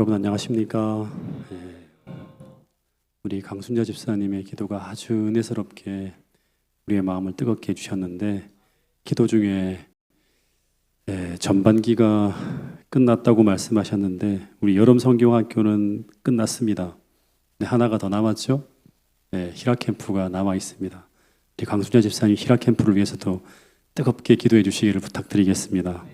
여러분 안녕하십니까? 우리 강순자 집사님의 기도가 아주 은혜스럽게 우리의 마음을 뜨겁게 해주셨는데, 기도 중에 전반기가 끝났다고 말씀하셨는데 우리 여름 성경학교는 끝났습니다. 하나가 더 남았죠? 히라 캠프가 남아 있습니다. 우리 강순자 집사님 히라 캠프를 위해서도 뜨겁게 기도해 주시기를 부탁드리겠습니다.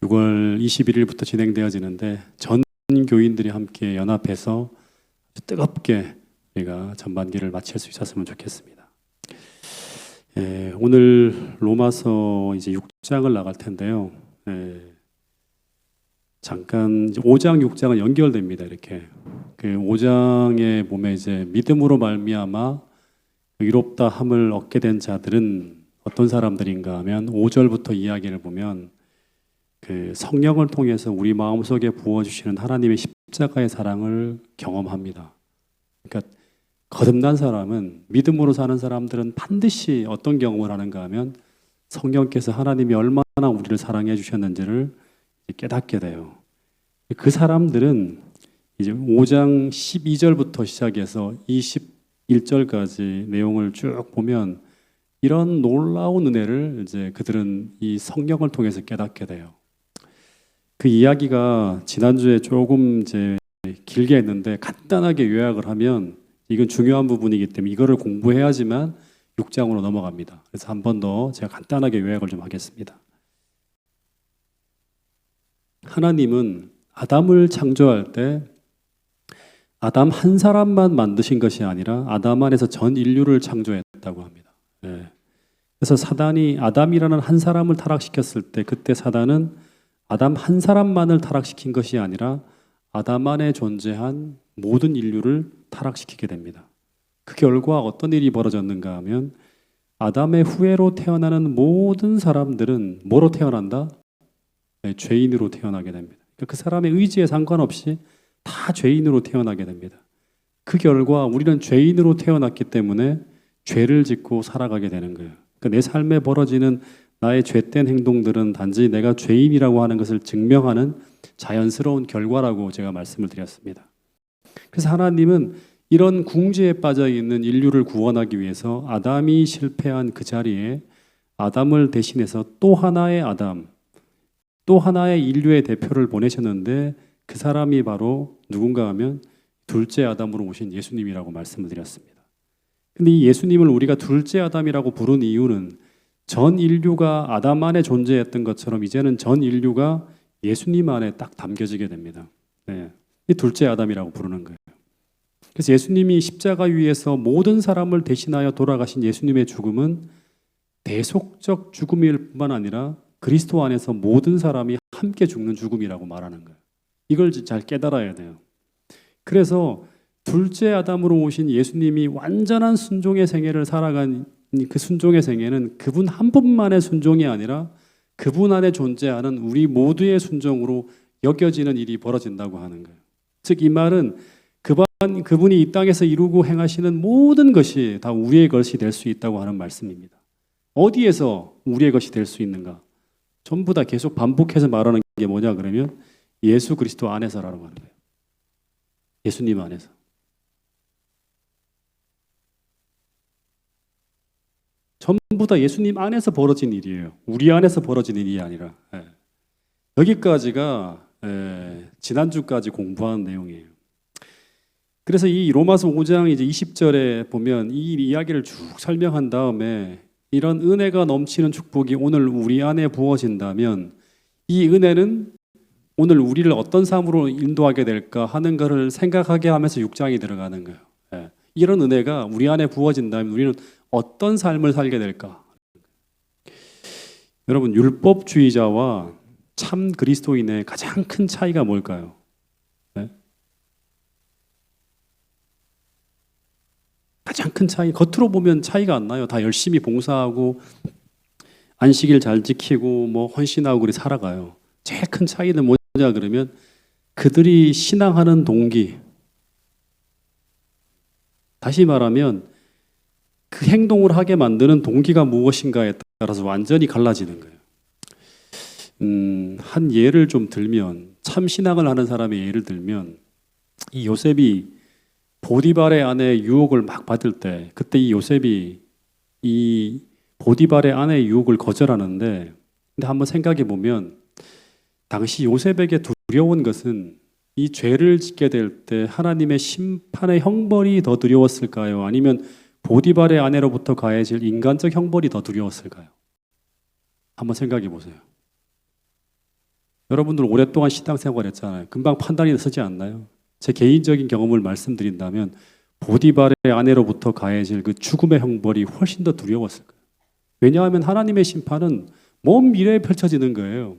6월 21일부터 진행되어지는데 전 교인들이 함께 연합해서 뜨겁게 우리가 전반기를 마칠 수 있었으면 좋겠습니다. 오늘 로마서 이제 6장을 나갈 텐데요. 잠깐 5장, 6장은 연결됩니다. 이렇게 그 5장에 보면 이제 믿음으로 말미암아 의롭다 함을 얻게 된 자들은 어떤 사람들인가 하면 5절부터 이야기를 보면 그 성령을 통해서 우리 마음속에 부어주시는 하나님의 십자가의 사랑을 경험합니다. 그러니까 거듭난 사람은, 믿음으로 사는 사람들은 반드시 어떤 경험을 하는가 하면 성령께서 하나님이 얼마나 우리를 사랑해 주셨는지를 깨닫게 돼요. 그 사람들은 이제 5장 12절부터 시작해서 21절까지 내용을 쭉 보면 이런 놀라운 은혜를 이제 그들은 이 성령을 통해서 깨닫게 돼요. 그 이야기가 지난주에 조금 이제 길게 했는데 간단하게 요약을 하면 이건 중요한 부분이기 때문에 이거를 공부해야지만 6장으로 넘어갑니다. 그래서 한 번 더 제가 간단하게 요약을 좀 하겠습니다. 하나님은 아담을 창조할 때 아담 한 사람만 만드신 것이 아니라 아담 안에서 전 인류를 창조했다고 합니다. 그래서 사단이 아담이라는 한 사람을 타락시켰을 때 그때 사단은 아담 한 사람만을 타락시킨 것이 아니라 아담 안에 존재한 모든 인류를 타락시키게 됩니다. 그 결과 어떤 일이 벌어졌는가 하면 아담의 후예로 태어나는 모든 사람들은 뭐로 태어난다? 죄인으로 태어나게 됩니다. 그 사람의 의지에 상관없이 다 죄인으로 태어나게 됩니다. 그 결과 우리는 죄인으로 태어났기 때문에 죄를 짓고 살아가게 되는 거예요. 그러니까 내 삶에 벌어지는 나의 죄된 행동들은 단지 내가 죄인이라고 하는 것을 증명하는 자연스러운 결과라고 제가 말씀을 드렸습니다. 그래서 하나님은 이런 궁지에 빠져 있는 인류를 구원하기 위해서 아담이 실패한 그 자리에 아담을 대신해서 또 하나의 아담, 또 하나의 인류의 대표를 보내셨는데 그 사람이 바로 누군가 하면 둘째 아담으로 오신 예수님이라고 말씀을 드렸습니다. 근데 이 예수님을 우리가 둘째 아담이라고 부른 이유는 전 인류가 아담 안에 존재했던 것처럼 이제는 전 인류가 예수님 안에 딱 담겨지게 됩니다. 이 둘째 아담이라고 부르는 거예요. 그래서 예수님이 십자가 위에서 모든 사람을 대신하여 돌아가신 예수님의 죽음은 대속적 죽음일 뿐만 아니라 그리스도 안에서 모든 사람이 함께 죽는 죽음이라고 말하는 거예요. 이걸 잘 깨달아야 돼요. 그래서 둘째 아담으로 오신 예수님이 완전한 순종의 생애를 살아간 그 순종의 생애는 그분 한 분만의 순종이 아니라 그분 안에 존재하는 우리 모두의 순종으로 여겨지는 일이 벌어진다고 하는 거예요. 즉 이 말은 그분이 이 땅에서 이루고 행하시는 모든 것이 다 우리의 것이 될 수 있다고 하는 말씀입니다. 어디에서 우리의 것이 될 수 있는가? 전부 다 계속 반복해서 말하는 게 뭐냐 그러면 예수 그리스도 안에서라고 하는 거예요. 예수님 안에서. 전부 다 예수님 안에서 벌어진 일이에요. 우리 안에서 벌어진 일이 아니라. 여기까지가 지난주까지 공부한 내용이에요. 그래서 이 로마서 5장 이제 20절에 보면 이 이야기를 쭉 설명한 다음에 이런 은혜가 넘치는 축복이 오늘 우리 안에 부어진다면 이 은혜는 오늘 우리를 어떤 삶으로 인도하게 될까 하는 것을 생각하게 하면서 6장이 들어가는 거예요. 이런 은혜가 우리 안에 부어진다면 우리는 어떤 삶을 살게 될까? 여러분, 율법주의자와 참 그리스도인의 가장 큰 차이가 뭘까요? 가장 큰 차이, 겉으로 보면 차이가 안 나요. 다 열심히 봉사하고 안식일 잘 지키고 뭐 헌신하고 그렇게 살아가요. 제일 큰 차이는 뭐냐 그러면 그들이 신앙하는 동기, 다시 말하면 그 행동을 하게 만드는 동기가 무엇인가에 따라서 완전히 갈라지는 거예요. 한 예를 좀 들면 참 신앙을 하는 사람의 예를 들면 이 요셉이 보디발의 아내의 유혹을 막 받을 때 그때 이 요셉이 이 보디발의 아내의 유혹을 거절하는데 근데 한번 생각해 보면 당시 요셉에게 두려운 것은 이 죄를 짓게 될 때 하나님의 심판의 형벌이 더 두려웠을까요? 아니면 보디발의 아내로부터 가해질 인간적 형벌이 더 두려웠을까요? 한번 생각해 보세요. 여러분들 오랫동안 신앙생활 했잖아요. 금방 판단이 서지 않나요? 제 개인적인 경험을 말씀드린다면 보디발의 아내로부터 가해질 그 죽음의 형벌이 훨씬 더 두려웠을 거예요. 왜냐하면 하나님의 심판은 먼 미래에 펼쳐지는 거예요.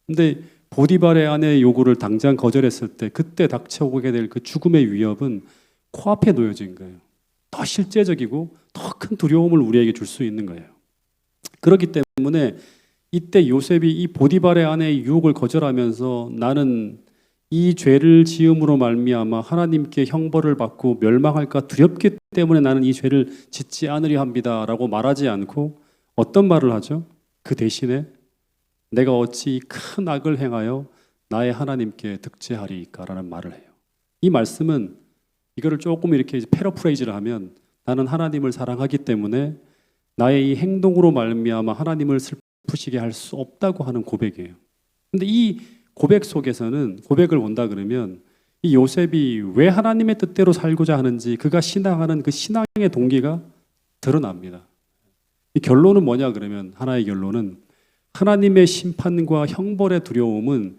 근데 보디발의 아내의 요구를 당장 거절했을 때 그때 닥쳐오게 될 그 죽음의 위협은 코앞에 놓여진 거예요. 더 실제적이고 더 큰 두려움을 우리에게 줄 수 있는 거예요. 그렇기 때문에 이때 요셉이 이 보디발의 아내의 유혹을 거절하면서 나는 이 죄를 지음으로 말미암아 하나님께 형벌을 받고 멸망할까 두렵기 때문에 나는 이 죄를 짓지 않으려 합니다라고 말하지 않고 어떤 말을 하죠? 그 대신에 내가 어찌 큰 악을 행하여 나의 하나님께 득죄하리이까라는 말을 해요. 이 말씀은 이거를 조금 이렇게 패러프레이즈를 하면 나는 하나님을 사랑하기 때문에 나의 이 행동으로 말미암아 하나님을 슬프시게 할 수 없다고 하는 고백이에요. 근데 이 고백 속에서는 고백을 본다 그러면 이 요셉이 왜 하나님의 뜻대로 살고자 하는지 그가 신앙하는 그 신앙의 동기가 드러납니다. 이 결론은 뭐냐 그러면 하나의 결론은 하나님의 심판과 형벌의 두려움은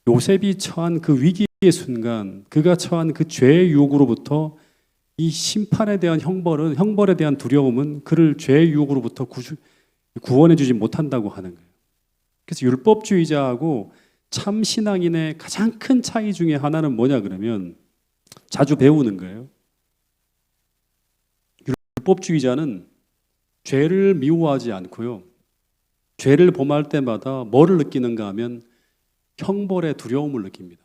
요셉이 처한 그 위기의 순간 그가 처한 그 죄의 유혹으로부터 이 심판에 대한 형벌에 대한 두려움은 그를 죄의 유혹으로부터 구원해 주지 못한다고 하는 거예요. 그래서 율법주의자하고 참 신앙인의 가장 큰 차이 중에 하나는 뭐냐 그러면 자주 배우는 거예요. 율법주의자는 죄를 미워하지 않고요. 죄를 범할 때마다 뭐를 느끼는가 하면 형벌의 두려움을 느낍니다.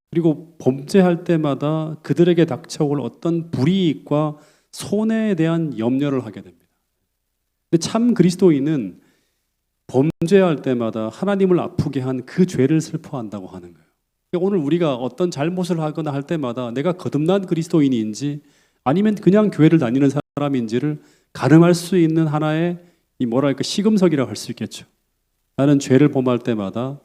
그리고 범죄할 때마다 그들에게 닥쳐올 어떤 불이익과 손해에 대한 염려를 하게 됩니다. 근데 참 그리스도인은 범죄할 때마다 하나님을 아프게 한 그 죄를 슬퍼한다고 하는 거예요. 오늘 우리가 어떤 잘못을 하거나 할 때마다 내가 거듭난 그리스도인인지 아니면 그냥 교회를 다니는 사람인지를 가늠할 수 있는 하나의 시금석이라고 할 수 있겠죠. 나는 죄를 범할 때마다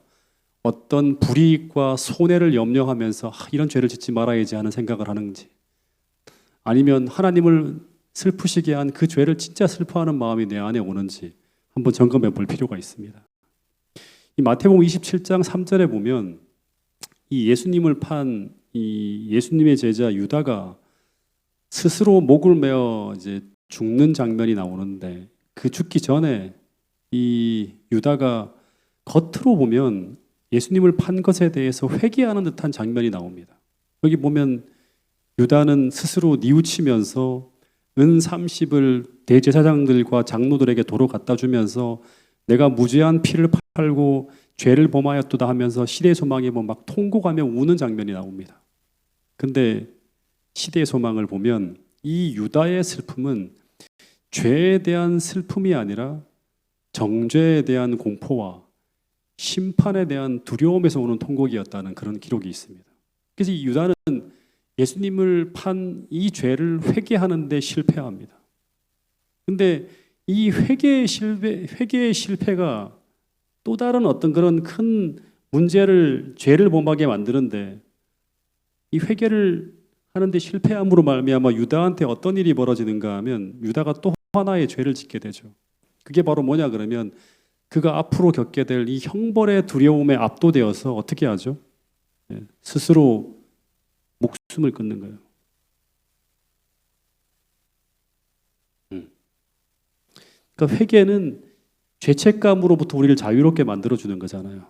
어떤 불이익과 손해를 염려하면서 이런 죄를 짓지 말아야지 하는 생각을 하는지 아니면 하나님을 슬프시게 한 그 죄를 진짜 슬퍼하는 마음이 내 안에 오는지 한번 점검해 볼 필요가 있습니다. 이 마태복음 27장 3절에 보면 이 예수님을 판 이 예수님의 제자 유다가 스스로 목을 메어 이제 죽는 장면이 나오는데 그 죽기 전에 이 유다가 겉으로 보면 예수님을 판 것에 대해서 회개하는 듯한 장면이 나옵니다. 여기 보면 유다는 스스로 뉘우치면서 은 30을 대제사장들과 장로들에게 도로 갖다 주면서 내가 무죄한 피를 팔고 죄를 범하였도다 하면서 시대의 소망에 막 통곡하며 우는 장면이 나옵니다. 근데 시대의 소망을 보면 이 유다의 슬픔은 죄에 대한 슬픔이 아니라 정죄에 대한 공포와 심판에 대한 두려움에서 오는 통곡이었다는 그런 기록이 있습니다. 그래서 이 유다는 예수님을 판 이 죄를 회개하는 데 실패합니다. 근데 이 회개의 실패가 또 다른 어떤 그런 큰 죄를 범하게 만드는데 이 회개를 하는데 실패함으로 말미암아 유다한테 어떤 일이 벌어지는가 하면 유다가 또 하나의 죄를 짓게 되죠. 그게 바로 뭐냐 그러면 그가 앞으로 겪게 될 이 형벌의 두려움에 압도되어서 어떻게 하죠? 스스로 목숨을 끊는 거예요. 그러니까 회개는 죄책감으로부터 우리를 자유롭게 만들어주는 거잖아요.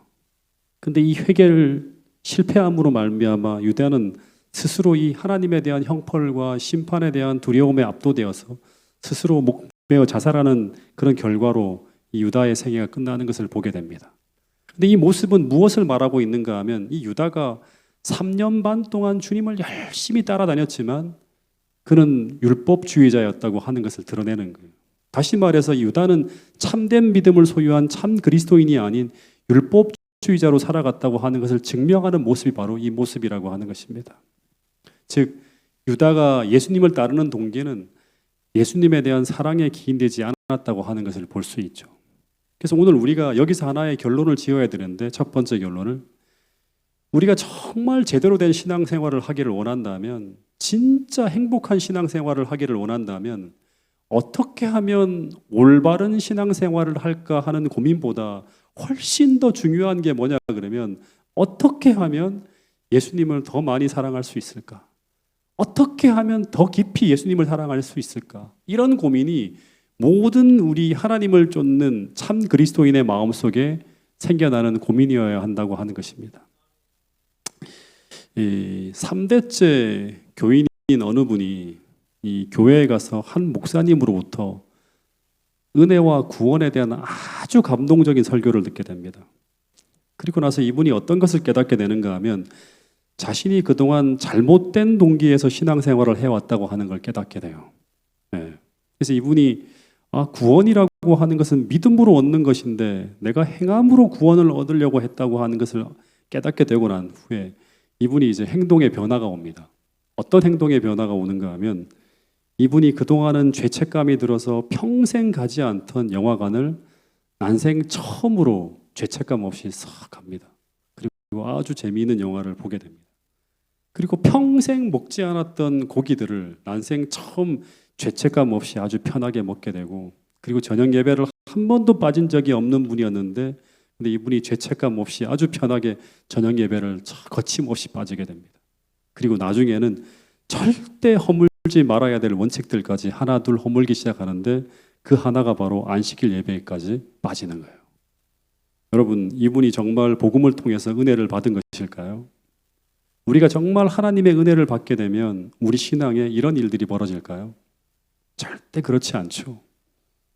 근데 이 회개를 실패함으로 말미암아 유다는 스스로 이 하나님에 대한 형벌과 심판에 대한 두려움에 압도되어서 스스로 목매어 자살하는 그런 결과로 이 유다의 생애가 끝나는 것을 보게 됩니다. 근데 이 모습은 무엇을 말하고 있는가 하면 이 유다가 3년 반 동안 주님을 열심히 따라다녔지만 그는 율법주의자였다고 하는 것을 드러내는 거예요. 다시 말해서 유다는 참된 믿음을 소유한 참 그리스도인이 아닌 성공주의자로 살아갔다고 하는 것을 증명하는 모습이 바로 이 모습이라고 하는 것입니다. 즉 유다가 예수님을 따르는 동기는 예수님에 대한 사랑에 기인되지 않았다고 하는 것을 볼 수 있죠. 그래서 오늘 우리가 여기서 하나의 결론을 지어야 되는데, 첫 번째 결론을, 우리가 정말 제대로 된 신앙생활을 하기를 원한다면, 진짜 행복한 신앙생활을 하기를 원한다면 어떻게 하면 올바른 신앙생활을 할까 하는 고민보다 훨씬 더 중요한 게 뭐냐 그러면, 어떻게 하면 예수님을 더 많이 사랑할 수 있을까? 어떻게 하면 더 깊이 예수님을 사랑할 수 있을까? 이런 고민이 모든 우리 하나님을 쫓는 참 그리스도인의 마음속에 생겨나는 고민이어야 한다고 하는 것입니다. 3대째 교인인 어느 분이 이 교회에 가서 한 목사님으로부터 은혜와 구원에 대한 아주 감동적인 설교를 듣게 됩니다. 그리고 나서 이분이 어떤 것을 깨닫게 되는가 하면, 자신이 그동안 잘못된 동기에서 신앙생활을 해왔다고 하는 걸 깨닫게 돼요. 그래서 이분이 구원이라고 하는 것은 믿음으로 얻는 것인데 내가 행함으로 구원을 얻으려고 했다고 하는 것을 깨닫게 되고 난 후에 이분이 이제 행동의 변화가 옵니다. 어떤 행동의 변화가 오는가 하면, 이분이 그동안은 죄책감이 들어서 평생 가지 않던 영화관을 난생 처음으로 죄책감 없이 싹 갑니다. 그리고 아주 재미있는 영화를 보게 됩니다. 그리고 평생 먹지 않았던 고기들을 난생 처음 죄책감 없이 아주 편하게 먹게 되고, 그리고 저녁 예배를 한 번도 빠진 적이 없는 분이었는데, 근데 이분이 죄책감 없이 아주 편하게 저녁 예배를 거침없이 빠지게 됩니다. 그리고 나중에는 절대 허물지 말아야 될 원칙들까지 하나둘 허물기 시작하는데, 그 하나가 바로 안식일 예배까지 빠지는 거예요. 여러분, 이분이 정말 복음을 통해서 은혜를 받은 것일까요? 우리가 정말 하나님의 은혜를 받게 되면 우리 신앙에 이런 일들이 벌어질까요? 절대 그렇지 않죠.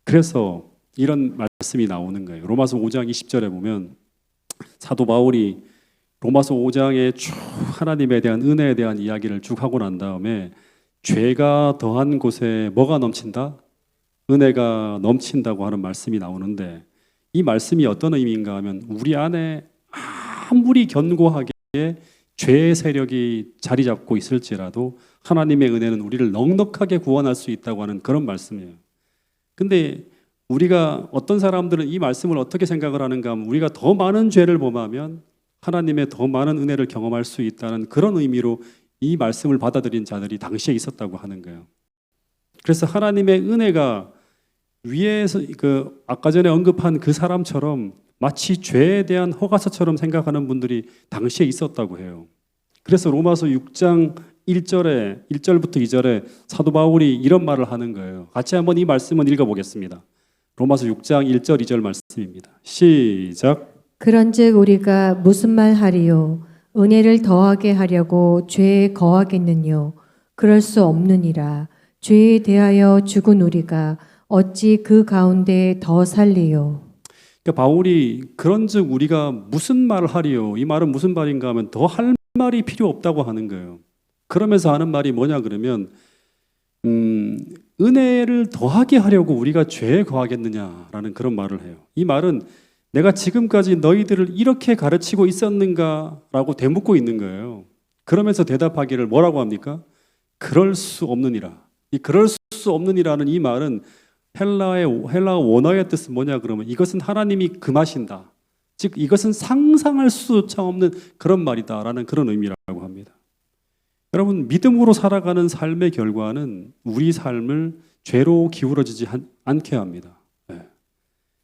그래서 이런 말씀이 나오는 거예요. 로마서 5장 20절에 보면 사도 바울이 로마서 5장에 쭉 하나님에 대한 은혜에 대한 이야기를 쭉 하고 난 다음에, 죄가 더한 곳에 뭐가 넘친다? 은혜가 넘친다고 하는 말씀이 나오는데, 이 말씀이 어떤 의미인가 하면, 우리 안에 아무리 견고하게 죄의 세력이 자리 잡고 있을지라도 하나님의 은혜는 우리를 넉넉하게 구원할 수 있다고 하는 그런 말씀이에요. 근데 우리가, 어떤 사람들은 이 말씀을 어떻게 생각을 하는가 하면, 우리가 더 많은 죄를 범하면 하나님의 더 많은 은혜를 경험할 수 있다는 그런 의미로 이 말씀을 받아들인 자들이 당시에 있었다고 하는 거예요. 그래서 하나님의 은혜가 위에서 아까 전에 언급한 그 사람처럼 마치 죄에 대한 허가서처럼 생각하는 분들이 당시에 있었다고 해요. 그래서 로마서 6장 1절부터 2절에 사도 바울이 이런 말을 하는 거예요. 같이 한번 이 말씀을 읽어보겠습니다. 로마서 6장 1절 2절 말씀입니다. 시작. 그런즉 우리가 무슨 말 하리요? 은혜를 더하게 하려고 죄에 거하겠느뇨? 그럴 수 없느니라. 죄에 대하여 죽은 우리가 어찌 그 가운데 더 살리요? 그러니까 바울이 그런즉 우리가 무슨 말을 하리요? 이 말은 무슨 말인가 하면, 더 할 말이 필요 없다고 하는 거예요. 그러면서 하는 말이 뭐냐 그러면, 은혜를 더하게 하려고 우리가 죄에 거하겠느냐라는 그런 말을 해요. 이 말은 내가 지금까지 너희들을 이렇게 가르치고 있었는가라고 되묻고 있는 거예요. 그러면서 대답하기를 뭐라고 합니까? 그럴 수 없느니라. 이 그럴 수 없느니라는 이 말은 헬라어 원어의 뜻은 뭐냐 그러면, 이것은 하나님이 금하신다. 즉 이것은 상상할 수조차 없는 그런 말이다라는 그런 의미라고 합니다. 여러분, 믿음으로 살아가는 삶의 결과는 우리 삶을 죄로 기울어지지 않게 합니다.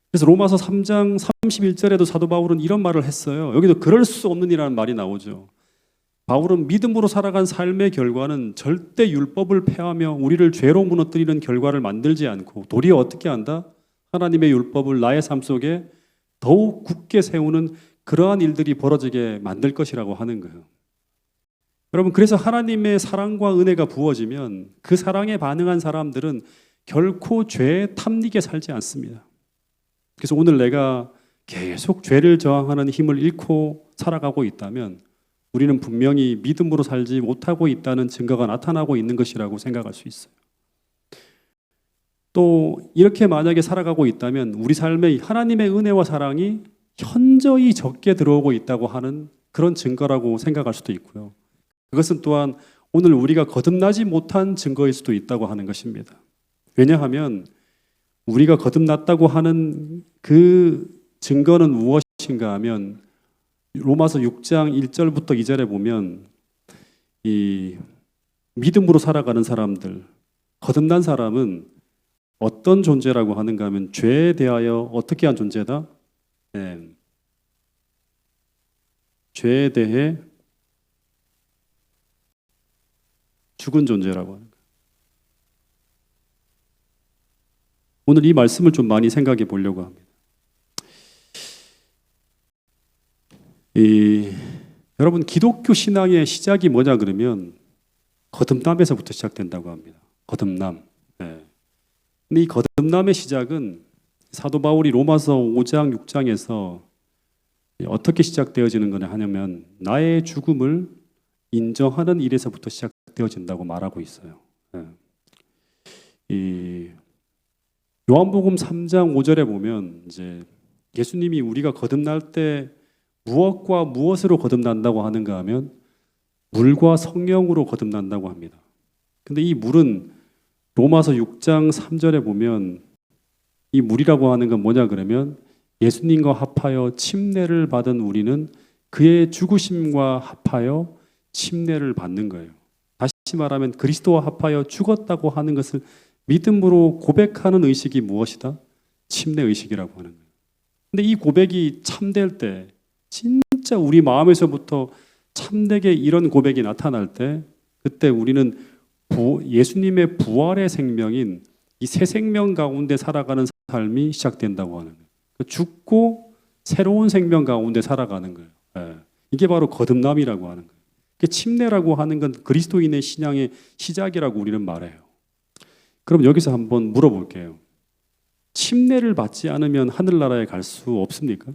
그래서 로마서 3장 31절에도 사도 바울은 이런 말을 했어요. 여기도 그럴 수 없느니라는 말이 나오죠. 바울은 믿음으로 살아간 삶의 결과는 절대 율법을 폐하며 우리를 죄로 무너뜨리는 결과를 만들지 않고, 도리어 어떻게 한다? 하나님의 율법을 나의 삶 속에 더욱 굳게 세우는 그러한 일들이 벌어지게 만들 것이라고 하는 거예요. 여러분, 그래서 하나님의 사랑과 은혜가 부어지면 그 사랑에 반응한 사람들은 결코 죄에 탐닉에 살지 않습니다. 그래서 오늘 내가 계속 죄를 저항하는 힘을 잃고 살아가고 있다면 우리는 분명히 믿음으로 살지 못하고 있다는 증거가 나타나고 있는 것이라고 생각할 수 있어요. 또 이렇게 만약에 살아가고 있다면 우리 삶에 하나님의 은혜와 사랑이 현저히 적게 들어오고 있다고 하는 그런 증거라고 생각할 수도 있고요. 그것은 또한 오늘 우리가 거듭나지 못한 증거일 수도 있다고 하는 것입니다. 왜냐하면 우리가 거듭났다고 하는 그 증거는 무엇인가 하면 로마서 6장 1절부터 2절에 보면 이 믿음으로 살아가는 사람들, 거듭난 사람은 어떤 존재라고 하는가 하면 죄에 대하여 어떻게 한 존재다? 네. 죄에 대해 죽은 존재라고 하는 거예요. 오늘 이 말씀을 좀 많이 생각해 보려고 합니다. 여러분, 기독교 신앙의 시작이 뭐냐 그러면 거듭남에서부터 시작된다고 합니다. 거듭남. 네. 근데 이 거듭남의 시작은 사도 바울이 로마서 5장, 6장에서 어떻게 시작되어지는 거냐 하냐면 나의 죽음을 인정하는 일에서부터 시작되어진다고 말하고 있어요. 네. 이 요한복음 3장 5절에 보면 이제 예수님이 우리가 거듭날 때 무엇과 무엇으로 거듭난다고 하는가 하면 물과 성령으로 거듭난다고 합니다. 근데 이 물은 로마서 6장 3절에 보면 이 물이라고 하는 건 뭐냐 그러면 예수님과 합하여 침례를 받은 우리는 그의 죽으심과 합하여 침례를 받는 거예요. 다시 말하면 그리스도와 합하여 죽었다고 하는 것을 믿음으로 고백하는 의식이 무엇이다? 침례 의식이라고 하는 거예요. 근데 이 고백이 참될 때 진짜 우리 마음에서부터 참되게 이런 고백이 나타날 때 그때 우리는 예수님의 부활의 생명인 이 새 생명 가운데 살아가는 삶이 시작된다고 하는 거예요. 죽고 새로운 생명 가운데 살아가는 거예요. 예. 이게 바로 거듭남이라고 하는 거예요. 침례라고 하는 건 그리스도인의 신앙의 시작이라고 우리는 말해요. 그럼 여기서 한번 물어볼게요. 침례를 받지 않으면 하늘나라에 갈 수 없습니까?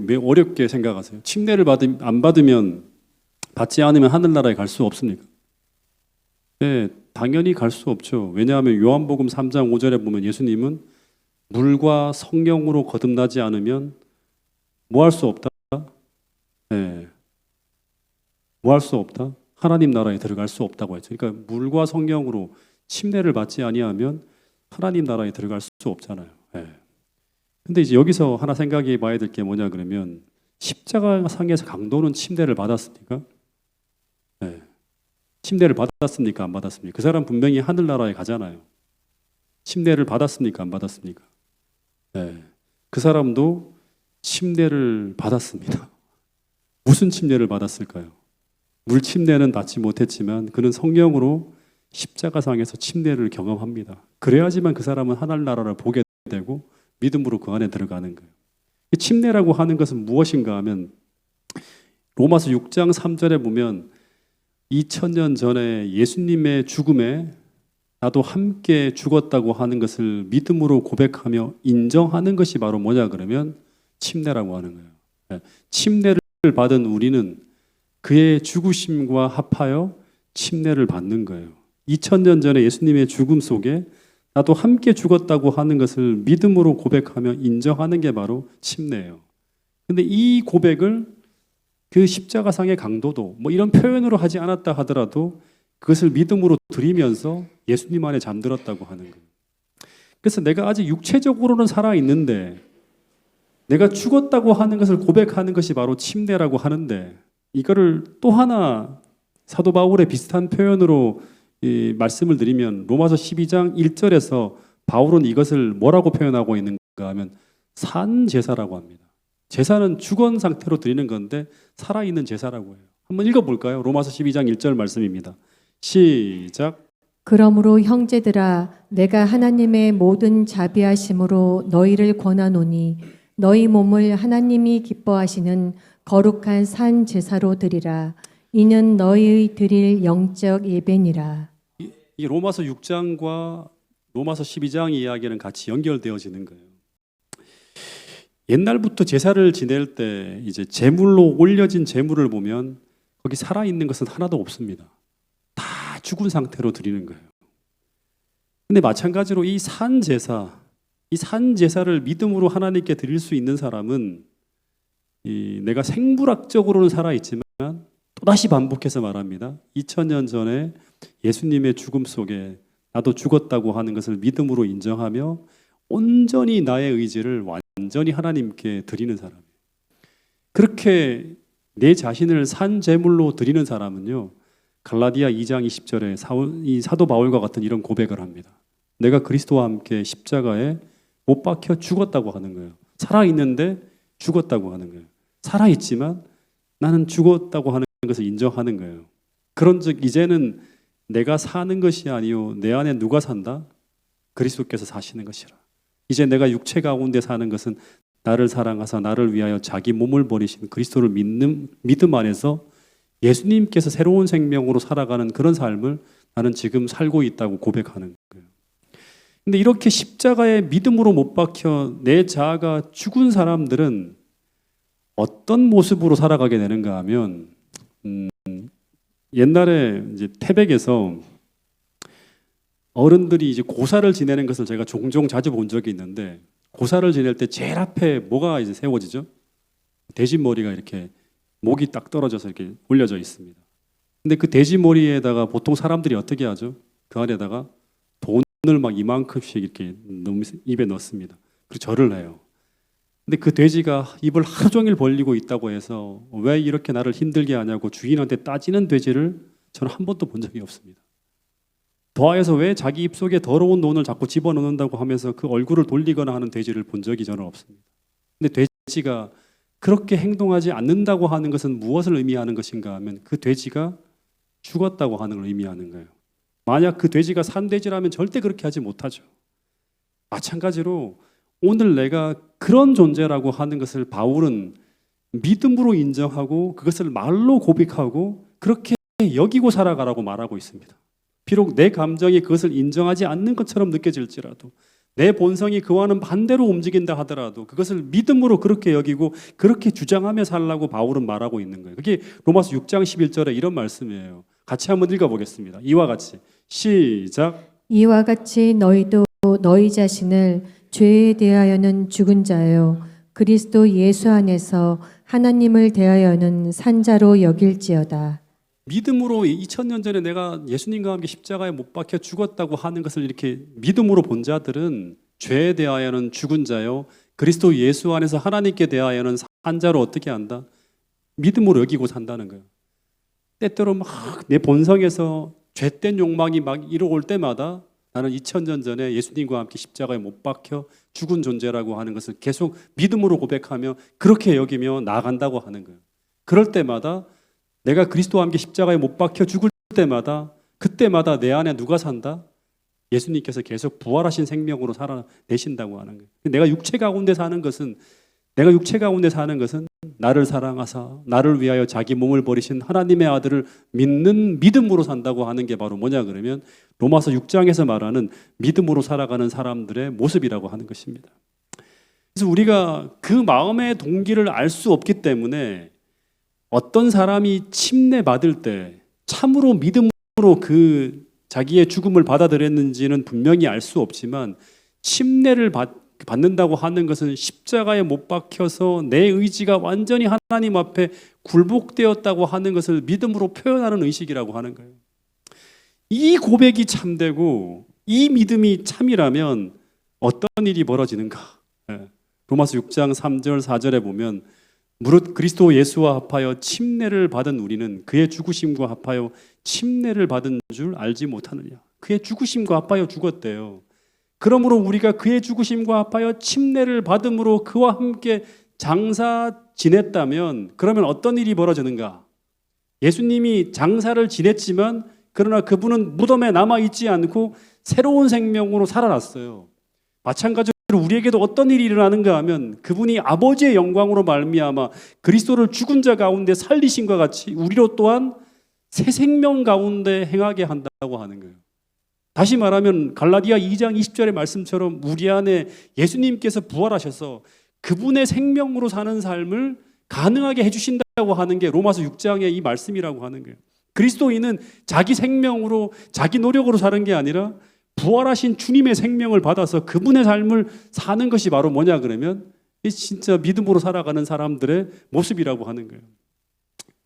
왜 어렵게 생각하세요? 침례를 안 받으면 받지 않으면 하늘나라에 갈 수 없습니까? 네, 당연히 갈 수 없죠. 왜냐하면 요한복음 3장 5절에 보면 예수님은 물과 성령으로 거듭나지 않으면 뭐 할 수 없다? 네. 뭐 할 수 없다? 하나님 나라에 들어갈 수 없다고 했죠. 그러니까 물과 성령으로 침례를 받지 아니하면 하나님 나라에 들어갈 수 없잖아요. 네. 근데 이제 여기서 하나 생각해 봐야 될 게 뭐냐 그러면 십자가 상에서 강도는 침례를 받았습니까? 네. 침례를 받았습니까? 안 받았습니까? 그 사람 분명히 하늘나라에 가잖아요. 침례를 받았습니까? 안 받았습니까? 네. 그 사람도 침례를 받았습니다. 무슨 침례를 받았을까요? 물 침례는 받지 못했지만 그는 성령으로 십자가상에서 침례를 경험합니다. 그래야지만 그 사람은 하늘나라를 보게 되고 믿음으로 그 안에 들어가는 거예요. 침례라고 하는 것은 무엇인가 하면 로마서 6장 3절에 보면 2000년 전에 예수님의 죽음에 나도 함께 죽었다고 하는 것을 믿음으로 고백하며 인정하는 것이 바로 뭐냐 그러면 침례라고 하는 거예요. 침례를 받은 우리는 그의 죽으심과 합하여 침례를 받는 거예요. 2000년 전에 예수님의 죽음 속에 나도 함께 죽었다고 하는 것을 믿음으로 고백하며 인정하는 게 바로 침례예요. 근데 이 고백을 그 십자가상의 강도도 뭐 이런 표현으로 하지 않았다 하더라도 그것을 믿음으로 드리면서 예수님 안에 잠들었다고 하는 거예요. 그래서 내가 아직 육체적으로는 살아있는데 내가 죽었다고 하는 것을 고백하는 것이 바로 침례라고 하는데 이거를 또 하나 사도 바울의 비슷한 표현으로 이 말씀을 드리면 로마서 12장 1절에서 바울은 이것을 뭐라고 표현하고 있는가 하면 산 제사라고 합니다. 제사는 죽은 상태로 드리는 건데 살아있는 제사라고 해요. 한번 읽어볼까요? 로마서 12장 1절 말씀입니다. 시작. 그러므로 형제들아 내가 하나님의 모든 자비하심으로 너희를 권하노니 너희 몸을 하나님이 기뻐하시는 거룩한 산 제사로 드리라. 이는 너희의 드릴 영적 예배니라. 이 로마서 6장과 로마서 12장 이야기는 같이 연결되어지는 거예요. 옛날부터 제사를 지낼 때 이제 제물로 올려진 제물을 보면 거기 살아있는 것은 하나도 없습니다. 다 죽은 상태로 드리는 거예요. 근데 마찬가지로 이 산제사를 믿음으로 하나님께 드릴 수 있는 사람은 내가 생물학적으로는 살아있지만 또다시 반복해서 말합니다. 2000년 전에 예수님의 죽음 속에 나도 죽었다고 하는 것을 믿음으로 인정하며 온전히 나의 의지를 완전히 하나님께 드리는 사람이에요. 그렇게 내 자신을 산제물로 드리는 사람은요, 갈라디아 2장 20절에 이 사도 바울과 같은 이런 고백을 합니다. 내가 그리스도와 함께 십자가에 못 박혀 죽었다고 하는 거예요. 살아있는데 죽었다고 하는 거예요. 살아있지만 나는 죽었다고 하는 것을 인정하는 거예요. 그런즉 이제는 내가 사는 것이 아니요 내 안에 누가 산다? 그리스도께서 사시는 것이라. 이제 내가 육체 가운데 사는 것은 나를 사랑하사 나를 위하여 자기 몸을 버리신 그리스도를 믿음 안에서 예수님께서 새로운 생명으로 살아가는 그런 삶을 나는 지금 살고 있다고 고백하는 거예요. 근데 이렇게 십자가에 믿음으로 못 박혀 내 자아가 죽은 사람들은 어떤 모습으로 살아가게 되는가 하면 옛날에 이제 태백에서 어른들이 이제 고사를 지내는 것을 제가 종종 자주 본 적이 있는데, 고사를 지낼 때 제일 앞에 뭐가 이제 세워지죠? 돼지 머리가 이렇게 목이 딱 떨어져서 이렇게 올려져 있습니다. 근데 그 돼지 머리에다가 보통 사람들이 어떻게 하죠? 그 안에다가 돈을 막 이만큼씩 이렇게 입에 넣습니다. 그리고 절을 해요. 근데 그 돼지가 입을 하루 종일 벌리고 있다고 해서 왜 이렇게 나를 힘들게 하냐고 주인한테 따지는 돼지를 저는 한 번도 본 적이 없습니다. 더하여서 왜 자기 입속에 더러운 돈을 자꾸 집어넣는다고 하면서 그 얼굴을 돌리거나 하는 돼지를 본 적이 저는 없습니다. 근데 돼지가 그렇게 행동하지 않는다고 하는 것은 무엇을 의미하는 것인가 하면 그 돼지가 죽었다고 하는 걸 의미하는 거예요. 만약 그 돼지가 산 돼지라면 절대 그렇게 하지 못하죠. 마찬가지로 오늘 내가 그런 존재라고 하는 것을 바울은 믿음으로 인정하고 그것을 말로 고백하고 그렇게 여기고 살아가라고 말하고 있습니다. 비록 내 감정이 그것을 인정하지 않는 것처럼 느껴질지라도, 내 본성이 그와는 반대로 움직인다 하더라도 그것을 믿음으로 그렇게 여기고 그렇게 주장하며 살라고 바울은 말하고 있는 거예요. 그게 로마서 6장 11절에 이런 말씀이에요. 같이 한번 읽어보겠습니다. 이와 같이 시작. 이와 같이 너희도 너희 자신을 죄에 대하여는 죽은 자요 그리스도 예수 안에서 하나님을 대하여는 산자로 여길지어다. 믿음으로 2000년 전에 내가 예수님과 함께 십자가에 못 박혀 죽었다고 하는 것을 이렇게 믿음으로 본 자들은 죄에 대하여는 죽은 자요 그리스도 예수 안에서 하나님께 대하여는 산자로 어떻게 한다? 믿음으로 여기고 산다는 거예요. 때때로 막 내 본성에서 죄된 욕망이 막 일어올 때마다 나는 2000년 전에 예수님과 함께 십자가에 못 박혀 죽은 존재라고 하는 것을 계속 믿음으로 고백하며 그렇게 여기며 나아간다고 하는 거예요. 그럴 때마다 내가 그리스도와 함께 십자가에 못 박혀 죽을 때마다 그때마다 내 안에 누가 산다? 예수님께서 계속 부활하신 생명으로 살아내신다고 하는 거예요. 내가 육체 가운데 사는 것은 나를 사랑하사 나를 위하여 자기 몸을 버리신 하나님의 아들을 믿는 믿음으로 산다고 하는 게 바로 뭐냐 그러면 로마서 6장에서 말하는 믿음으로 살아가는 사람들의 모습이라고 하는 것입니다. 그래서 우리가 그 마음의 동기를 알 수 없기 때문에 어떤 사람이 침례받을 때 참으로 믿음으로 그 자기의 죽음을 받아들였는지는 분명히 알 수 없지만 침례를 받는다고 하는 것은 십자가에 못 박혀서 내 의지가 완전히 하나님 앞에 굴복되었다고 하는 것을 믿음으로 표현하는 의식이라고 하는 거예요. 이 고백이 참되고 이 믿음이 참이라면 어떤 일이 벌어지는가? 로마서 6장 3절 4절에 보면 무릇 그리스도 예수와 합하여 침례를 받은 우리는 그의 죽으심과 합하여 침례를 받은 줄 알지 못하느냐. 그의 죽으심과 합하여 죽었대요. 그러므로 우리가 그의 죽으심과 합하여 침례를 받음으로 그와 함께 장사 지냈다면 그러면 어떤 일이 벌어지는가? 예수님이 장사를 지냈지만 그러나 그분은 무덤에 남아있지 않고 새로운 생명으로 살아났어요. 마찬가지로 우리에게도 어떤 일이 일어나는가 하면 그분이 아버지의 영광으로 말미암아 그리스도를 죽은 자 가운데 살리심과 같이 우리로 또한 새 생명 가운데 행하게 한다고 하는 거예요. 다시 말하면 갈라디아 2장 20절의 말씀처럼 우리 안에 예수님께서 부활하셔서 그분의 생명으로 사는 삶을 가능하게 해주신다고 하는 게 로마서 6장의 이 말씀이라고 하는 거예요. 그리스도인은 자기 생명으로 자기 노력으로 사는 게 아니라 부활하신 주님의 생명을 받아서 그분의 삶을 사는 것이 바로 뭐냐 그러면 이 진짜 믿음으로 살아가는 사람들의 모습이라고 하는 거예요.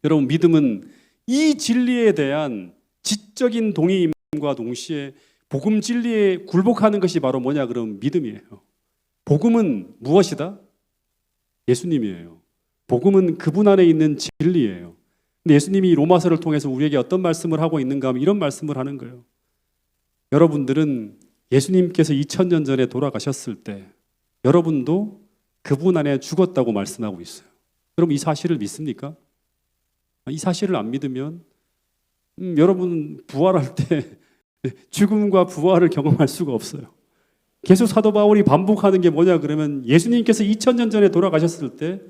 여러분, 믿음은 이 진리에 대한 지적인 동의임과 동시에 복음 진리에 굴복하는 것이 바로 뭐냐 그러면 믿음이에요. 복음은 무엇이다? 예수님이에요. 복음은 그분 안에 있는 진리예요. 근데 예수님이 로마서를 통해서 우리에게 어떤 말씀을 하고 있는가 하면 이런 말씀을 하는 거예요. 여러분들은 예수님께서 2000년 전에 돌아가셨을 때 여러분도 그분 안에 죽었다고 말씀하고 있어요. 여러분, 이 사실을 믿습니까? 이 사실을 안 믿으면 여러분 부활할 때 죽음과 부활을 경험할 수가 없어요. 계속 사도 바울이 반복하는 게 뭐냐 그러면 예수님께서 2000년 전에 돌아가셨을 때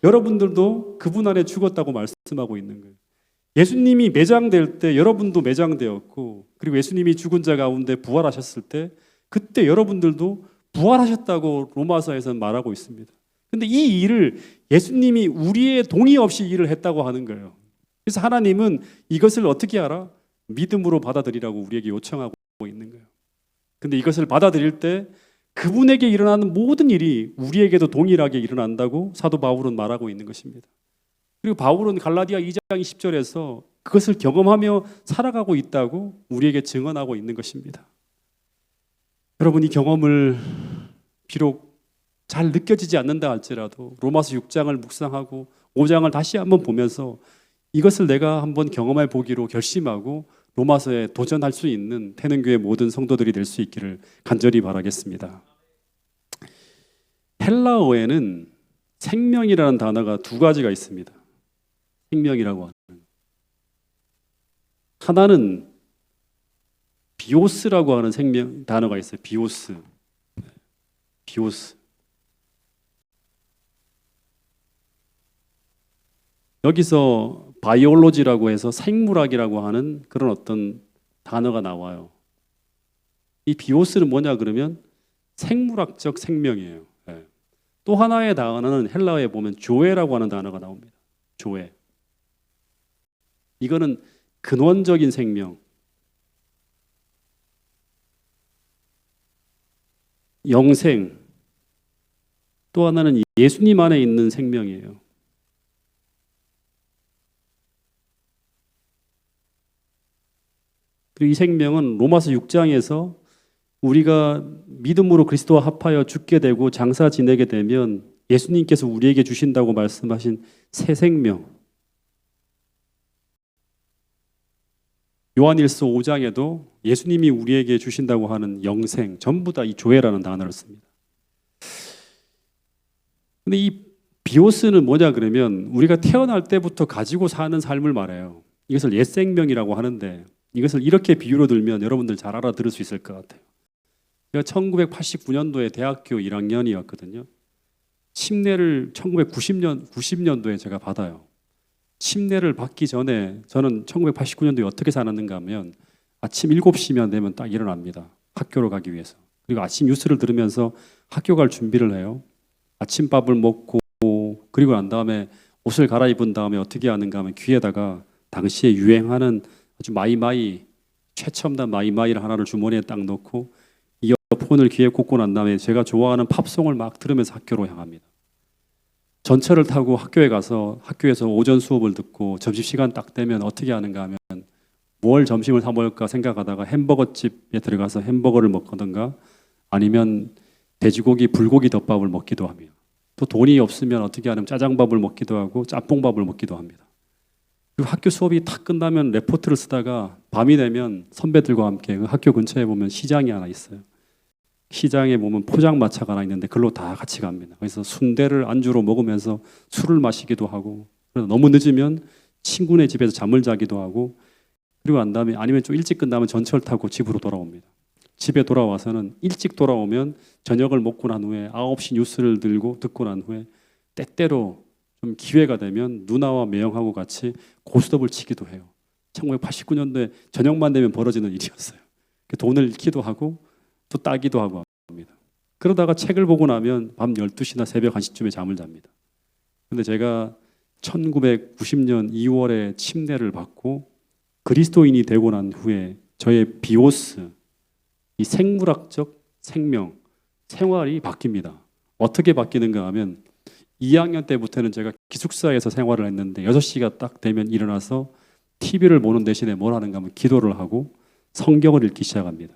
여러분들도 그분 안에 죽었다고 말씀하고 있는 거예요. 예수님이 매장될 때 여러분도 매장되었고, 그리고 예수님이 죽은 자 가운데 부활하셨을 때 그때 여러분들도 부활하셨다고 로마서에서는 말하고 있습니다. 근데 이 일을 예수님이 우리의 동의 없이 일을 했다고 하는 거예요. 그래서 하나님은 이것을 어떻게 알아? 믿음으로 받아들이라고 우리에게 요청하고 있는 거예요. 근데 이것을 받아들일 때 그분에게 일어나는 모든 일이 우리에게도 동일하게 일어난다고 사도 바울은 말하고 있는 것입니다. 그리고 바울은 갈라디아 2장 10절에서 그것을 경험하며 살아가고 있다고 우리에게 증언하고 있는 것입니다. 여러분, 이 경험을 비록 잘 느껴지지 않는다 할지라도 로마서 6장을 묵상하고 5장을 다시 한번 보면서 이것을 내가 한번 경험해 보기로 결심하고 로마서에 도전할 수 있는 태능교회 모든 성도들이 될 수 있기를 간절히 바라겠습니다. 헬라어에는 생명이라는 단어가 두 가지가 있습니다. 생명이라고 하는. 하나는 비오스라고 하는 생명 단어가 있어요. 비오스. 비오스. 여기서 바이올로지라고 해서 생물학이라고 하는 그런 어떤 단어가 나와요. 이 비오스는 뭐냐 그러면 생물학적 생명이에요. 네. 또 하나의 단어는 헬라어에 보면 조에라고 하는 단어가 나옵니다. 조에. 이거는 근원적인 생명. 영생. 또 하나는 예수님 안에 있는 생명이에요. 그리고 이 생명은 로마서 6장에서 우리가 믿음으로 그리스도와 합하여 죽게 되고 장사 지내게 되면 예수님께서 우리에게 주신다고 말씀하신 새 생명. 요한일서 5장에도 예수님이 우리에게 주신다고 하는 영생, 전부 다 이 조회라는 단어를 씁니다. 근데 이 비오스는 뭐냐 그러면 우리가 태어날 때부터 가지고 사는 삶을 말해요. 이것을 옛 생명이라고 하는데 이것을 이렇게 비유로 들면 여러분들 잘 알아들을 수 있을 것 같아요. 제가 1989년도에 대학교 1학년이었거든요. 침례를 90년도에 제가 받아요. 침례를 받기 전에 저는 1989년도에 어떻게 살았는가 하면 아침 7시면 되면 딱 일어납니다. 학교로 가기 위해서. 그리고 아침 뉴스를 들으면서 학교 갈 준비를 해요. 아침밥을 먹고 그리고 난 다음에 옷을 갈아입은 다음에 어떻게 하는가 하면 귀에다가 당시에 유행하는 아주 마이마이 최첨단 마이마이를 하나를 주머니에 딱 넣고 이어폰을 귀에 꽂고 난 다음에 제가 좋아하는 팝송을 막 들으면서 학교로 향합니다. 전철을 타고 학교에 가서 학교에서 오전 수업을 듣고 점심시간 딱 되면 어떻게 하는가 하면 뭘 점심을 사 먹을까 생각하다가 햄버거집에 들어가서 햄버거를 먹거든가 아니면 돼지고기, 불고기 덮밥을 먹기도 합니다. 또 돈이 없으면 어떻게 하냐면 짜장밥을 먹기도 하고 짬뽕밥을 먹기도 합니다. 그리고 학교 수업이 탁 끝나면 레포트를 쓰다가 밤이 되면 선배들과 함께 그 학교 근처에 보면 시장이 하나 있어요. 시장에 보면 포장마차가 하나 있는데 그걸로 다 같이 갑니다. 그래서 순대를 안주로 먹으면서 술을 마시기도 하고 그래서 너무 늦으면 친구네 집에서 잠을 자기도 하고 그리고 난 다음에 아니면 좀 일찍 끝나면 전철 타고 집으로 돌아옵니다. 집에 돌아와서는 일찍 돌아오면 저녁을 먹고 난 후에 9시 뉴스를 듣고 난 후에 때때로 좀 기회가 되면 누나와 매형하고 같이 고스톱을 치기도 해요. 1989년도에 저녁만 되면 벌어지는 일이었어요. 돈을 잃기도 하고 또 따기도 하고 합니다. 그러다가 책을 보고 나면 밤 12시나 새벽 1시쯤에 잠을 잡니다. 근데 제가 1990년 2월에 침례를 받고 그리스도인이 되고 난 후에 저의 비오스, 이 생물학적 생명, 생활이 바뀝니다. 어떻게 바뀌는가 하면 2학년 때부터는 제가 기숙사에서 생활을 했는데 6시가 딱 되면 일어나서 TV를 보는 대신에 뭘 하는가 하면 기도를 하고 성경을 읽기 시작합니다.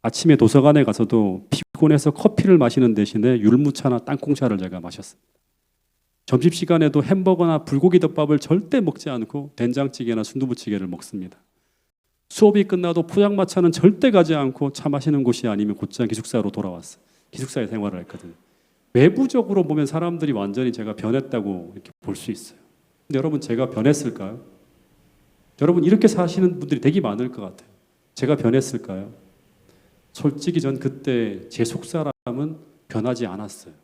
아침에 도서관에 가서도 피곤해서 커피를 마시는 대신에 율무차나 땅콩차를 제가 마셨습니다. 점심시간에도 햄버거나 불고기 덮밥을 절대 먹지 않고 된장찌개나 순두부찌개를 먹습니다. 수업이 끝나도 포장마차는 절대 가지 않고 차 마시는 곳이 아니면 곧장 기숙사로 돌아왔어요. 기숙사에 생활을 했거든요. 외부적으로 보면 사람들이 완전히 제가 변했다고 이렇게 볼 수 있어요. 근데 여러분, 제가 변했을까요? 여러분, 이렇게 사시는 분들이 되게 많을 것 같아요. 제가 변했을까요? 솔직히 전 그때 제 속사람은 변하지 않았어요.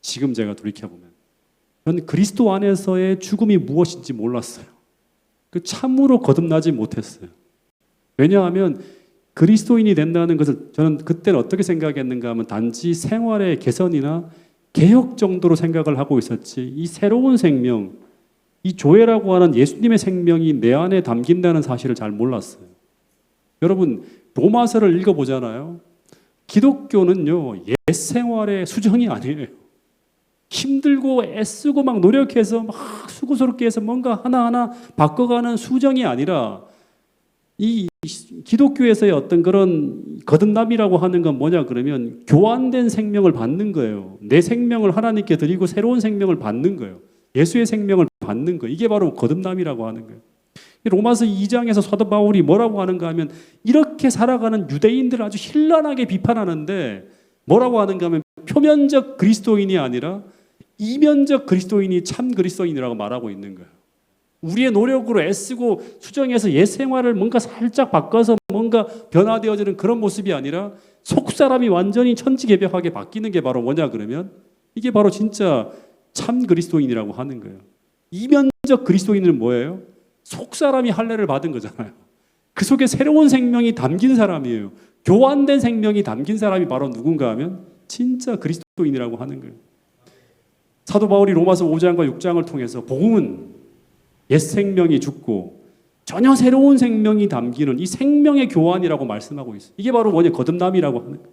지금 제가 돌이켜보면 전 그리스도 안에서의 죽음이 무엇인지 몰랐어요. 참으로 거듭나지 못했어요. 왜냐하면 그리스도인이 된다는 것을 저는 그때는 어떻게 생각했는가 하면 단지 생활의 개선이나 개혁 정도로 생각을 하고 있었지, 이 새로운 생명, 이 조회라고 하는 예수님의 생명이 내 안에 담긴다는 사실을 잘 몰랐어요. 여러분, 로마서를 읽어보잖아요. 기독교는요, 옛 생활의 수정이 아니에요. 힘들고 애쓰고 막 노력해서 막 수고스럽게 해서 뭔가 하나하나 바꿔가는 수정이 아니라, 이 기독교에서의 어떤 그런 거듭남이라고 하는 건 뭐냐 그러면 교환된 생명을 받는 거예요. 내 생명을 하나님께 드리고 새로운 생명을 받는 거예요. 예수의 생명을 받는 거예요. 이게 바로 거듭남이라고 하는 거예요. 로마서 2장에서 사도 바울이 뭐라고 하는가 하면 이렇게 살아가는 유대인들을 아주 현란하게 비판하는데 뭐라고 하는가 하면 표면적 그리스도인이 아니라 이면적 그리스도인이 참 그리스도인이라고 말하고 있는 거예요. 우리의 노력으로 애쓰고 수정해서 옛 생활을 뭔가 살짝 바꿔서 뭔가 변화되어지는 그런 모습이 아니라 속사람이 완전히 천지개벽하게 바뀌는 게 바로 뭐냐 그러면 이게 바로 진짜 참 그리스도인이라고 하는 거예요. 이면적 그리스도인은 뭐예요? 속사람이 할례를 받은 거잖아요. 그 속에 새로운 생명이 담긴 사람이에요. 교환된 생명이 담긴 사람이 바로 누군가 하면 진짜 그리스도인이라고 하는 거예요. 사도 바울이 로마서 5장과 6장을 통해서 복음은 옛 생명이 죽고 전혀 새로운 생명이 담기는 이 생명의 교환이라고 말씀하고 있어요. 이게 바로 뭐냐? 거듭남이라고 하는 거예요.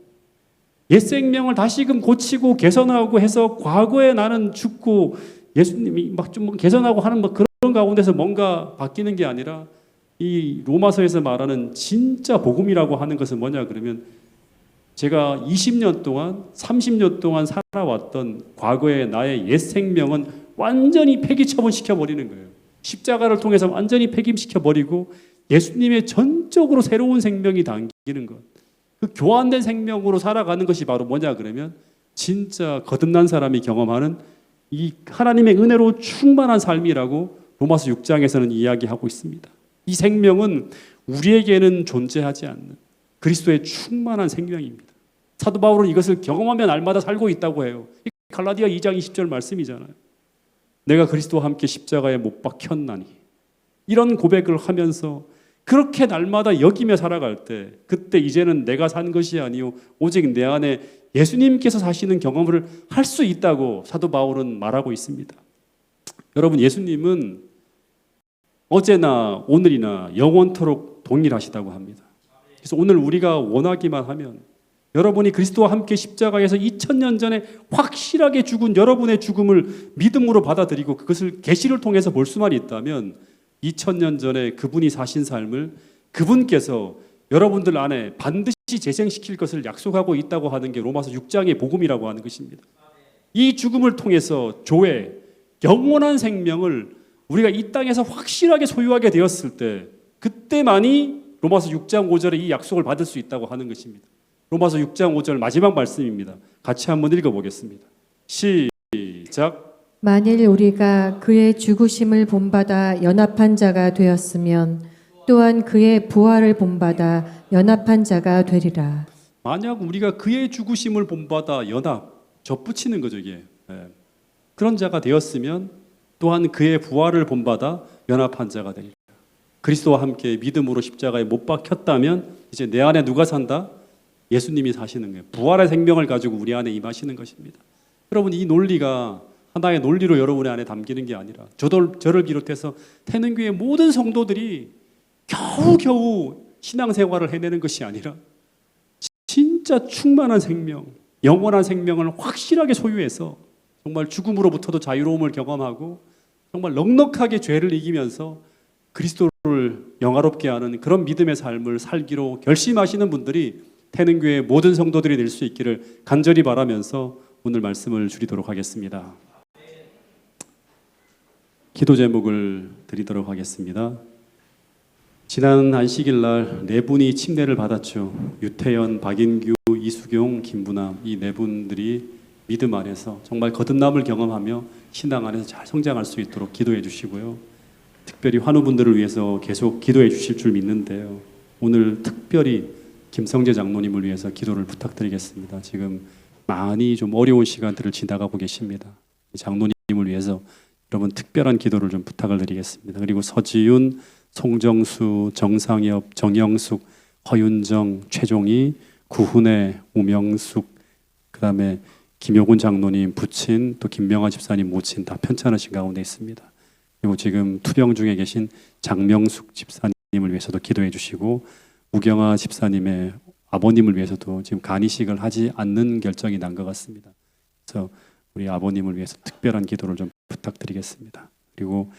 옛 생명을 다시금 고치고 개선하고 해서 과거에 나는 죽고 예수님이 막 좀 개선하고 하는 뭐 그런 가운데서 뭔가 바뀌는 게 아니라 이 로마서에서 말하는 진짜 복음이라고 하는 것은 뭐냐 그러면 제가 20년 동안 30년 동안 살아왔던 과거의 나의 옛 생명은 완전히 폐기처분시켜버리는 거예요. 십자가를 통해서 완전히 폐기시켜버리고 예수님의 전적으로 새로운 생명이 담기는 것, 그 교환된 생명으로 살아가는 것이 바로 뭐냐 그러면 진짜 거듭난 사람이 경험하는 이 하나님의 은혜로 충만한 삶이라고 로마서 6장에서는 이야기하고 있습니다. 이 생명은 우리에게는 존재하지 않는 그리스도의 충만한 생명입니다. 사도 바울은 이것을 경험하며 날마다 살고 있다고 해요. 갈라디아 2장 20절 말씀이잖아요. 내가 그리스도와 함께 십자가에 못 박혔나니, 이런 고백을 하면서 그렇게 날마다 여기며 살아갈 때 그때 이제는 내가 산 것이 아니요 오직 내 안에 예수님께서 사시는 경험을 할 수 있다고 사도 바울은 말하고 있습니다. 여러분, 예수님은 어제나 오늘이나 영원토록 동일하시다고 합니다. 그래서 오늘 우리가 원하기만 하면 여러분이 그리스도와 함께 십자가에서 2000년 전에 확실하게 죽은 여러분의 죽음을 믿음으로 받아들이고 그것을 계시를 통해서 볼 수만 있다면 2000년 전에 그분이 사신 삶을 그분께서 여러분들 안에 반드시 재생시킬 것을 약속하고 있다고 하는 게 로마서 6장의 복음이라고 하는 것입니다. 이 죽음을 통해서 조회, 영원한 생명을 우리가 이 땅에서 확실하게 소유하게 되었을 때 그때만이 로마서 6장 5절에 이 약속을 받을 수 있다고 하는 것입니다. 로마서 6장 5절 마지막 말씀입니다. 같이 한번 읽어보겠습니다. 시작. 만일 우리가 그의 죽으심을 본받아 연합한 자가 되었으면 또한 그의 부활을 본받아 연합한 자가 되리라. 만약 우리가 그의 죽으심을 본받아 연합, 접붙이는 거죠 이게. 그런 자가 되었으면 또한 그의 부활을 본받아 연합한 자가 되리라. 그리스도와 함께 믿음으로 십자가에 못 박혔다면 이제 내 안에 누가 산다? 예수님이 사시는 거예요. 부활의 생명을 가지고 우리 안에 임하시는 것입니다. 여러분, 이 논리가 하나의 논리로 여러분의 안에 담기는 게 아니라 저를 비롯해서 태능교회 모든 성도들이 겨우겨우 신앙생활을 해내는 것이 아니라 진짜 충만한 생명, 영원한 생명을 확실하게 소유해서 정말 죽음으로부터도 자유로움을 경험하고 정말 넉넉하게 죄를 이기면서 그리스도를 영화롭게 하는 그런 믿음의 삶을 살기로 결심하시는 분들이 태능교회 모든 성도들이 될 수 있기를 간절히 바라면서 오늘 말씀을 줄이도록 하겠습니다. 기도 제목을 드리도록 하겠습니다. 지난 안식일 날 네 분이 침례를 받았죠. 유태연, 박인규, 이수경, 김부남 이 네 분들이 믿음 안에서 정말 거듭남을 경험하며 신앙 안에서 잘 성장할 수 있도록 기도해 주시고요. 특별히 환우분들을 위해서 계속 기도해 주실 줄 믿는데요. 오늘 특별히 김성재 장로님을 위해서 기도를 부탁드리겠습니다. 지금 많이 좀 어려운 시간들을 지나가고 계십니다. 장로님을 위해서 여러분 특별한 기도를 좀 부탁을 드리겠습니다. 그리고 서지윤, 송정수, 정상엽, 정영숙, 허윤정, 최종희, 구훈의, 우명숙, 그 다음에 김효군 장로님 부친, 또 김명아 집사님 모친 다 편찮으신 가운데 있습니다. 그리고 지금 투병 중에 계신 장명숙 집사님을 위해서도 기도해 주시고 우경아 집사님의 아버님을 위해서도 지금 간이식을 하지 않는 결정이 난 것 같습니다. 그래서 우리 아버님을 위해서 특별한 기도를 좀 부탁드리겠습니다. 그리고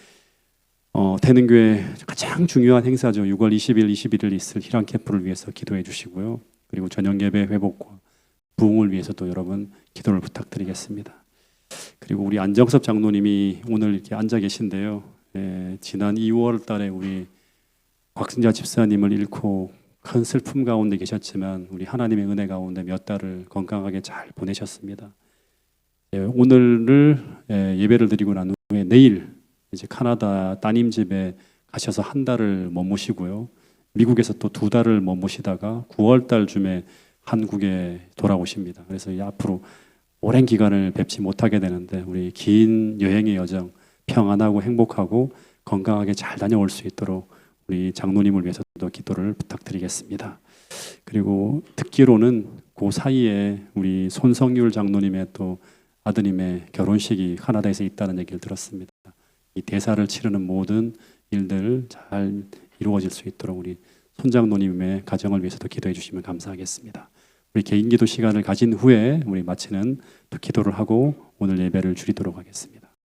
태능교회 가장 중요한 행사죠. 6월 20일, 21일 있을 희랑 캠프를 위해서 기도해 주시고요. 그리고 저녁 예배 회복과 부흥을 위해서도 여러분 기도를 부탁드리겠습니다. 그리고 우리 안정섭 장로님이 오늘 이렇게 앉아 계신데요. 지난 2월 달에 우리 곽승자 집사님을 잃고 큰 슬픔 가운데 계셨지만 우리 하나님의 은혜 가운데 몇 달을 건강하게 잘 보내셨습니다. 오늘을 예배를 드리고 난 후에 내일 이제 카나다 따님 집에 가셔서 한 달을 머무시고요. 미국에서 또 2달을 머무시다가 9월 달쯤에 한국에 돌아오십니다. 그래서 앞으로 오랜 기간을 뵙지 못하게 되는데 우리 긴 여행의 여정 평안하고 행복하고 건강하게 잘 다녀올 수 있도록 우리 장로님을 위해서도 기도를 부탁드리겠습니다. 그리고 듣기로는 그 사이에 우리 손성율 장로님의 또 아드님의 결혼식이 카나다에서 있다는 얘기를 들었습니다. 이 대사를 치르는 모든 일들 잘 이루어질 수 있도록 우리 손 장로님의 가정을 위해서도 기도해 주시면 감사하겠습니다. 우리 개인 기도 시간을 가진 후에 우리 마치는 또 기도를 하고 오늘 예배를 줄이도록 하겠습니다.